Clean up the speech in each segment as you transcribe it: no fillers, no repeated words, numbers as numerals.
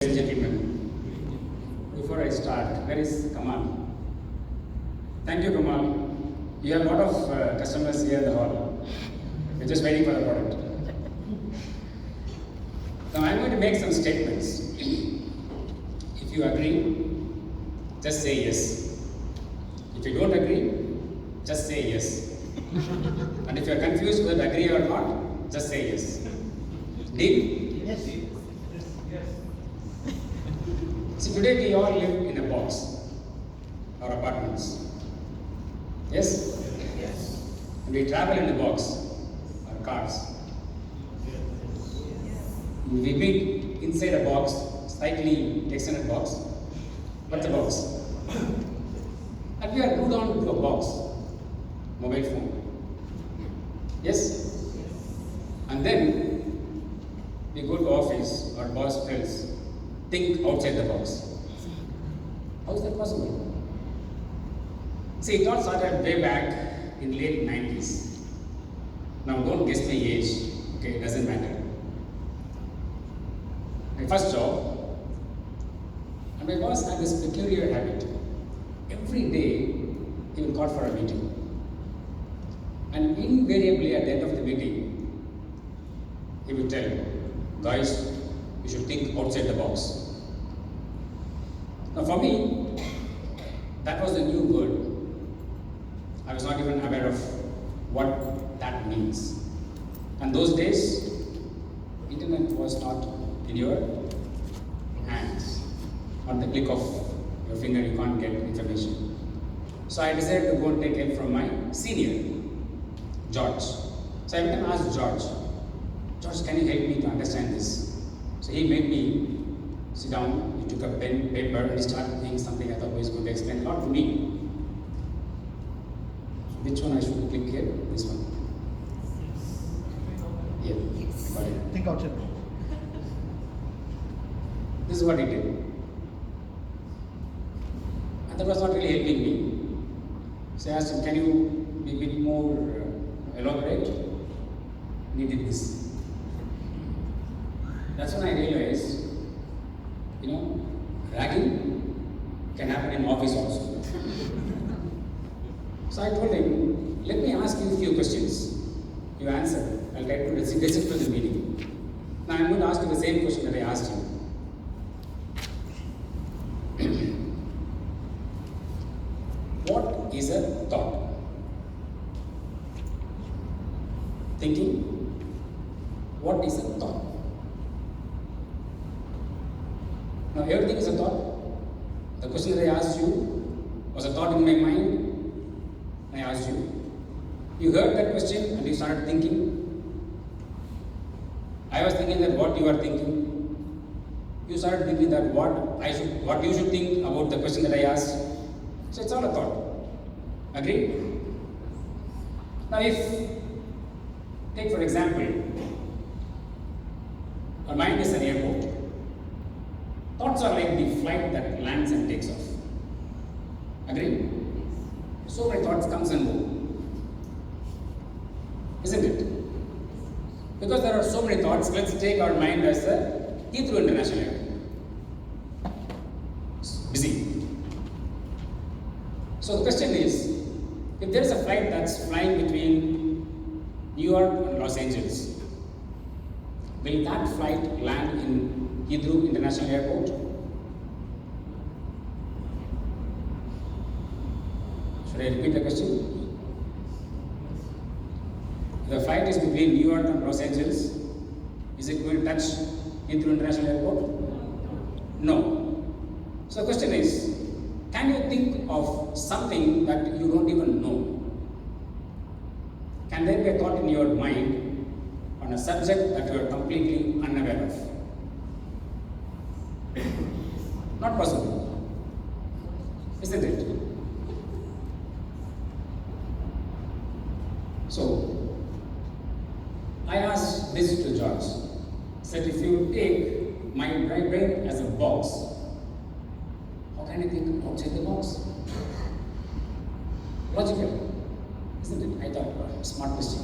Ladies and gentlemen, before I start, where is Kamal? Thank you, Kamal. You have a lot of customers here in the hall. We're just waiting for the product. Now, I'm going to make some statements. If you agree, just say yes. If you don't agree, just say yes. And if you're confused whether to agree or not, just say yes. Deal? Yes. See, today we all live in a box, our apartments. Yes? Yes. And we travel in a box, our cars. We meet inside a box, slightly extended box. What's a box? And we are glued on to a box, mobile phone. Yes? And then we go to office, our boss tells, think outside the box. How is that possible? See, it all started way back in late 90s. Now don't guess my age, okay, it doesn't matter. My first job, and my boss had this peculiar habit. Every day, he would call for a meeting. And invariably at the end of the meeting, he would tell, guys, you should think outside the box. Now for me, that was a new word. I was not even aware of what that means. And those days, internet was not in your hands. On the click of your finger, you can't get information. So I decided to go and take help from my senior, George. So I went and asked George, can you help me to understand this? So he made me sit down, he took a pen, paper, and he started doing something I thought was going to explain a lot to me. Which one I should click here? This one. Yeah, got it. Think outside. This is what he did. And that was not really helping me. So I asked him, can you be a bit more elaborate? And he did this. That's when I realized, ragging can happen in office also. So I told him, let me ask you a few questions. You answer. I'll try to listen to the meeting. Now I'm going to ask you the same question that I asked you. What is a thought? Thinking. What is a thought? Now everything is a thought. The question that I asked you was a thought in my mind. I asked you. You heard that question and you started thinking. I was thinking that what you are thinking. You started thinking that what you should think about the question that I asked. So it's all a thought. Agree? Now take for example, our mind is an airport. Thoughts are like the flight that lands and takes off. Agree? So many thoughts comes and go. Isn't it? Because there are so many thoughts, let's take our mind as the Heathrow International Airport. Busy. So the question is, if there is a flight that's flying between New York and Los Angeles, will that flight land in Heathrow International Airport? Should I repeat the question? If the flight is between New York and Los Angeles, is it going to touch Heathrow International Airport? No. So the question is, can you think of something that you don't even know? Can there be a thought in your mind on a subject that you are completely unaware of? Not possible. Isn't it? So, I asked this to George. Said, if you take my brain as a box, how can I think outside the box? Logical, isn't it? I thought, smart question.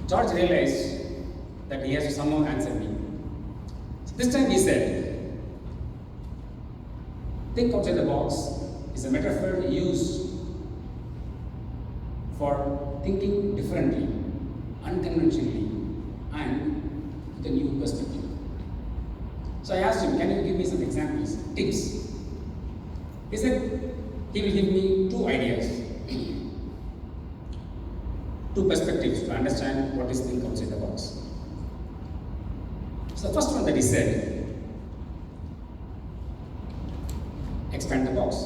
George realized that he has to somehow answer me. This time he said, think outside the box is a metaphor used for thinking differently, unconventionally, and with a new perspective. So I asked him, can you give me some examples, tips? He said, he will give me two ideas, two perspectives to understand what is think outside the box. So the first one that he said, expand the box.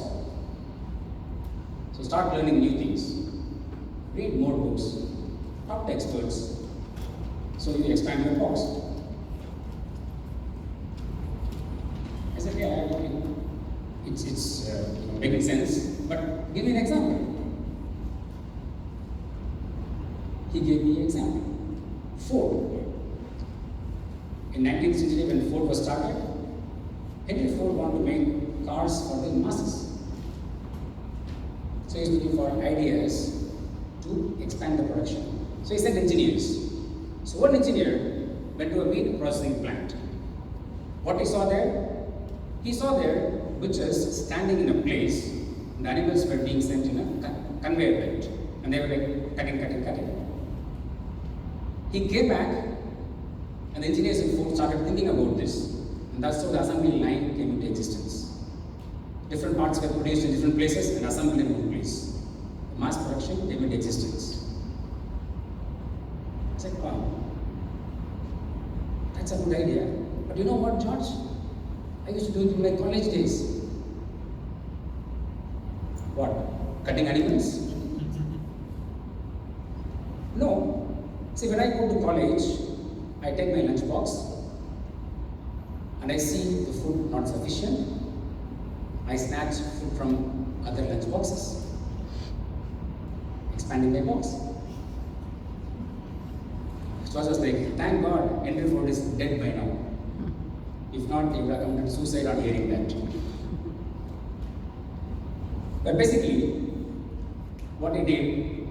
So start learning new things, read more books, talk to experts, so you expand your box. I said, yeah, it's making sense, but give me an example. He gave me an example. Ford. In 19th century, when Ford was started, Henry Ford wanted to make cars for the masses. So he's looking for ideas to expand the production. So he sent engineers. So one engineer went to a meat processing plant. What he saw there? He saw there butchers standing in a place, and the animals were being sent in a conveyor belt, and they were like cutting. He came back, and the engineers in Ford started thinking about this, and that's how the assembly line came into existence. Different parts were produced in different places and assembled in one place. Mass production came into existence. I said, wow, that's a good idea. But you know what, George? I used to do it in my college days. What? Cutting animals? No. See, when I go to college, I take my lunch box and I see the food not sufficient. I snatch food from other lunch boxes, expanding my box. So I was like, thank God, Henry Ford is dead by now. If not, he would have committed suicide on hearing that. But basically, what he did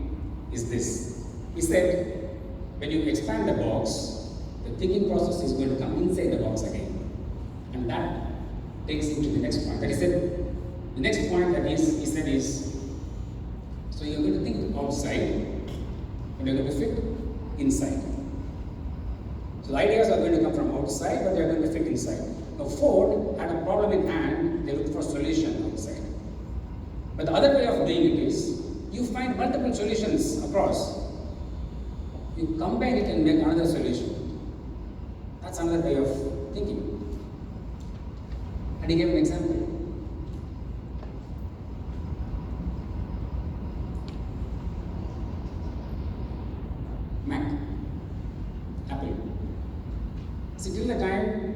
is this. He said, when you expand the box, the thinking process is going to come inside the box again. And that takes him to the next point. That he said, the next point that he said is, so you're going to think outside, and you're going to fit inside. So the ideas are going to come from outside, but they're going to fit inside. Now Ford had a problem in hand, they looked for a solution outside. But the other way of doing it is, you find multiple solutions across. You combine it and make another solution. That's another way of thinking. And he gave an example. Mac, Apple. See, till the time,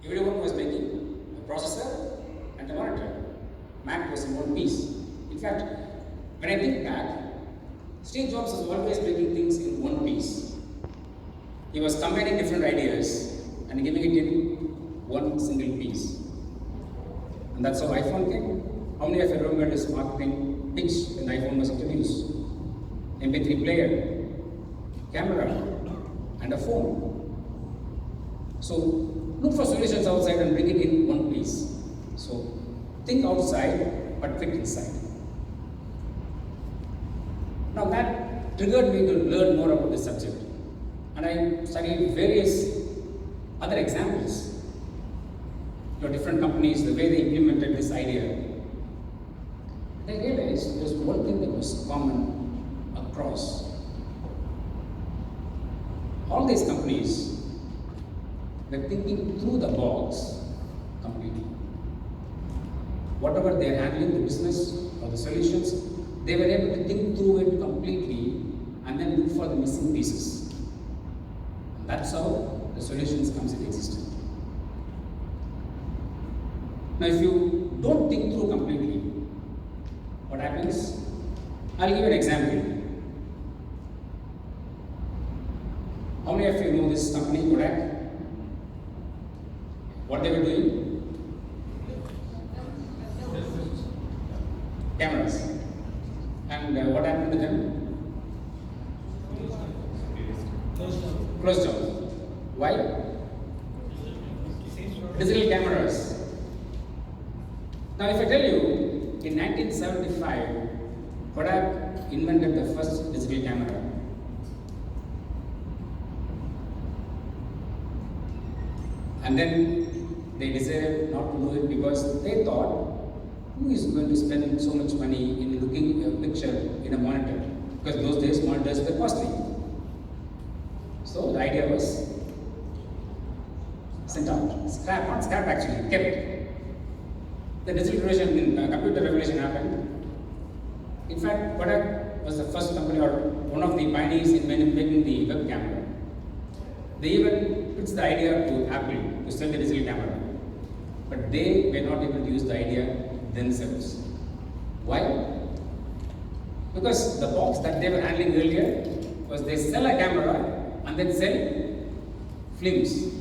everyone was making a processor and a monitor. Mac was in one piece. In fact, when I think back, Steve Jobs was always making things in one piece. He was combining different ideas and giving it in one single piece. And that's how iPhone came. How many of you remember this marketing pitch when the iPhone was introduced? MP3 player, camera, and a phone. So look for solutions outside and bring it in one piece. So think outside but fit inside. Now that triggered me to learn more about this subject. And I studied various other examples. Different companies, the way they implemented this idea. And I realized there's one thing that was common across. All these companies were thinking through the box completely. Whatever they're handling, the business or the solutions, they were able to think through it completely and then look for the missing pieces. And that's how the solutions comes into existence. Now, if you don't think through completely, what happens? I'll give you an example. How many of you know this company, Kodak? What they were doing? Cameras. And what happened to them? Closed down. Why? digital cameras. Now, if I tell you, in 1975, Kodak invented the first digital camera. And then they decided not to do it because they thought, who is going to spend so much money in looking at a picture in a monitor? Because those days monitors were costly. So the idea was sent out, not scrap actually, kept. The digital revolution, computer revolution happened. In fact, Kodak was the first company or one of the pioneers in making the web camera. They even pitched the idea to Apple to sell the digital camera, but they were not able to use the idea themselves. Why? Because the box that they were handling earlier was they sell a camera and then sell films.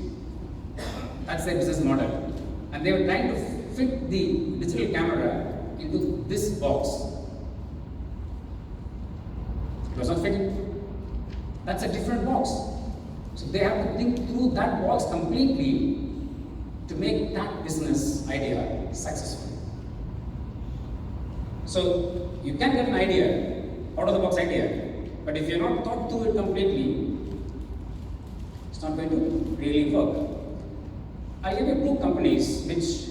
That's their business model. And they were trying to fit the digital camera into this box. It was not fitting. That's a different box. So they have to think through that box completely to make that business idea successful. So you can get an idea, out of the box idea, but if you're not thought through it completely, it's not going to really work. I'll give you two companies which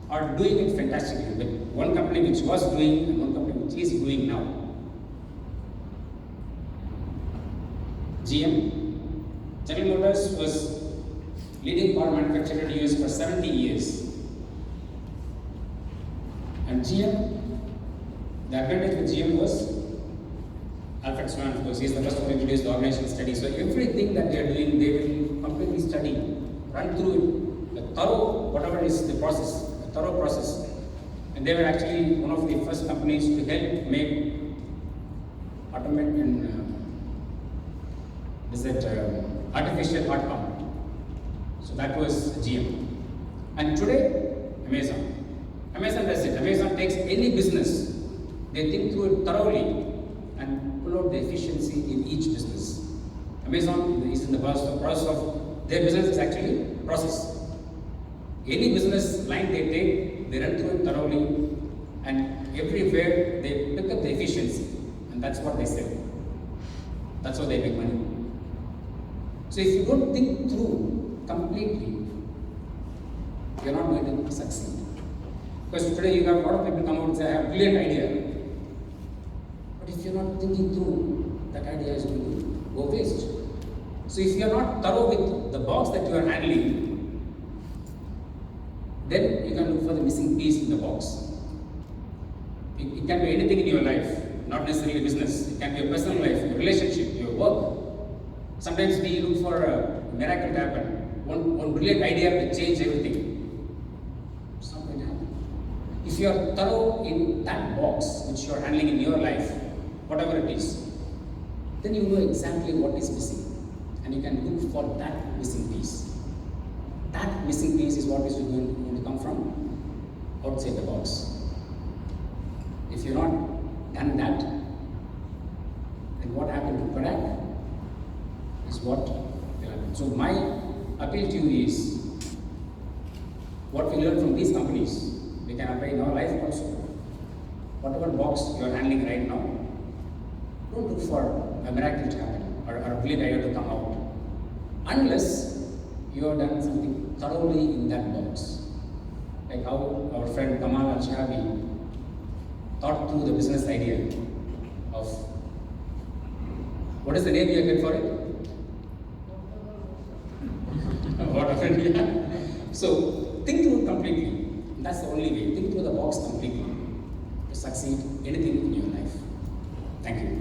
are doing it fantastically. But one company which was doing and one company which is doing now. GM. General Motors was leading car manufacturer in the US for 70 years. And GM, the advantage with GM was Alfred Swan, of course, he is the first one to introduce the organizational study. So everything that they are doing, they will completely study, run through it, a thorough, whatever is the process, a thorough process. And they were actually one of the first companies to help make automate and artificial heart pump. So that was GM. And today, Amazon. Amazon does it. Amazon takes any business, they think through it thoroughly and pull out the efficiency in each business. Amazon is in the process of their business is actually process. Any business line they take, they run through it thoroughly, and everywhere they pick up the efficiency, and that's what they sell. That's how they make money. So if you don't think through completely, you're not going to succeed. Because today you have a lot of people come out and say, I have a brilliant idea. But if you're not thinking through, that idea is going to go waste. So if you're not thorough with the box that you are handling, then you can look for the missing piece in the box. It can be anything in your life, not necessarily business. It can be your personal life, your relationship, your work. Sometimes we look for a miracle to happen. One brilliant idea will change everything. It's not going to happen. If you are thorough in that box which you are handling in your life, whatever it is, then you know exactly what is missing. And you can look for that missing piece. That missing piece is what is going to come from outside the box. If you're not done that, then what happened to Kodak is what will happen. So my appeal to you is, what we learn from these companies, we can apply in our life also. Whatever box you are handling right now, don't look for a miracle to happen or a brilliant idea to come out, unless you have done something thoroughly in that box. Like how our friend Kamal Al-Shahabi thought through the business idea of, what is the name you get for it? So think through it completely. That's the only way. Think through the box completely to succeed anything in your life. Thank you.